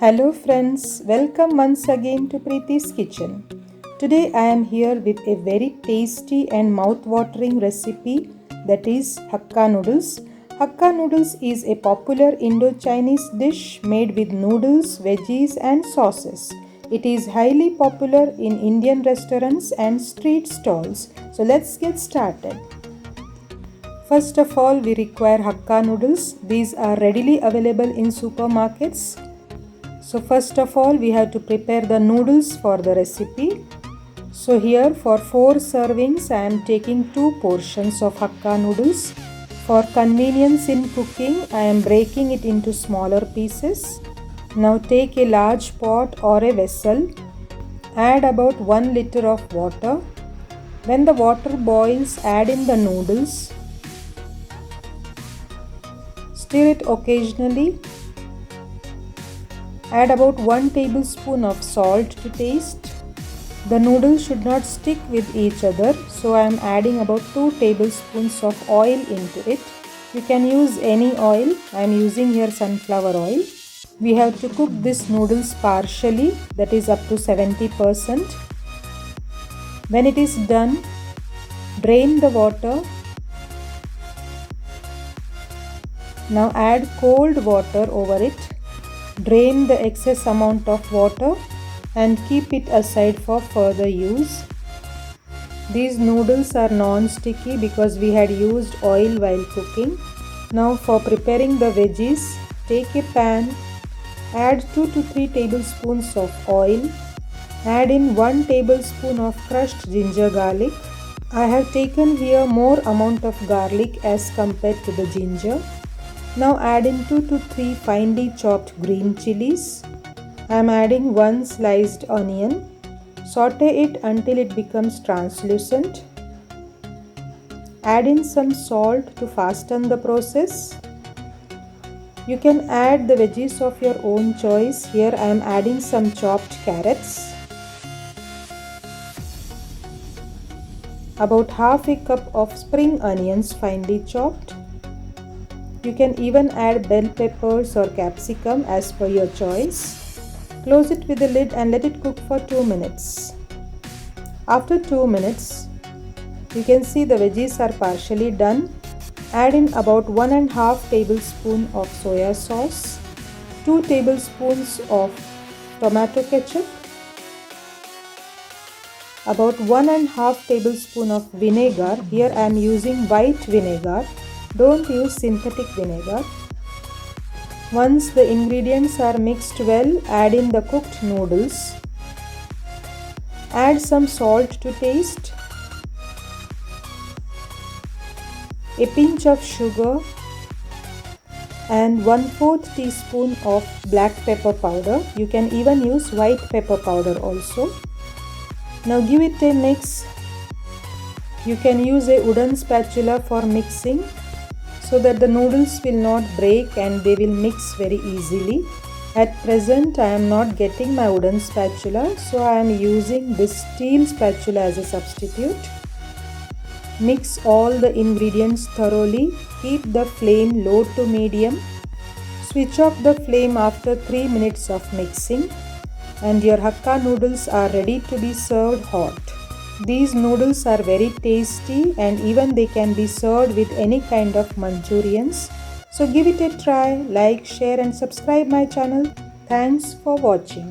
Hello friends, welcome once again to Preeti's Kitchen. Today I am here with a very tasty and mouth-watering recipe, that is Hakka noodles. Hakka noodles is a popular Indo-Chinese dish made with noodles, veggies and sauces. It is highly popular in Indian restaurants and street stalls. So let's get started. First of all, we require Hakka noodles. These are readily available in supermarkets. So first of all, we have to prepare the noodles for the recipe. So here for 4 servings, I am taking 2 portions of Hakka noodles. For convenience in cooking, I am breaking it into smaller pieces. Now take a large pot or a vessel. Add about 1 liter of water. When the water boils, add in the noodles. Stir it occasionally. Add about 1 tablespoon of salt to taste. The noodles should not stick with each other, so I am adding about 2 tablespoons of oil into it. You can use any oil. I am using here sunflower oil. We have to cook this noodles partially, that is up to 70%. When it is done, drain the water. Now add cold water over it. Drain the excess amount of water and keep it aside for further use. These noodles are non-sticky because we had used oil while cooking. Now for preparing the veggies, take a pan, add 2 to 3 tablespoons of oil, add in 1 tablespoon of crushed ginger garlic. I have taken here more amount of garlic as compared to the ginger. Now add in 2 to 3 finely chopped green chilies. I am adding 1 sliced onion. Saute it until it becomes translucent. Add in some salt to fasten the process. You can add the veggies of your own choice. Here I am adding some chopped carrots. About half a cup of spring onions finely chopped. You can even add bell peppers or capsicum as per your choice. Close it with a lid and let it cook for 2 minutes. After 2 minutes, you can see the veggies are partially done. Add in about 1.5 tablespoon of soya sauce, 2 tablespoons of tomato ketchup, about 1.5 tablespoon of vinegar. Here I am using white vinegar. Don't use synthetic vinegar. Once the ingredients are mixed well, add in the cooked noodles. Add some salt to taste, a pinch of sugar and 1/4 teaspoon of black pepper powder. You can even use white pepper powder also. Now give it a mix. You can use a wooden spatula for mixing, so that the noodles will not break and they will mix very easily. At present I am not getting my wooden spatula, so I am using this steel spatula as a substitute. Mix all the ingredients thoroughly. Keep the flame low to medium. Switch off the flame after 3 minutes of mixing and your Hakka noodles are ready to be served hot. These noodles are very tasty and even they can be served with any kind of Manchurians. So give it a try, like, share and subscribe my channel. Thanks for watching.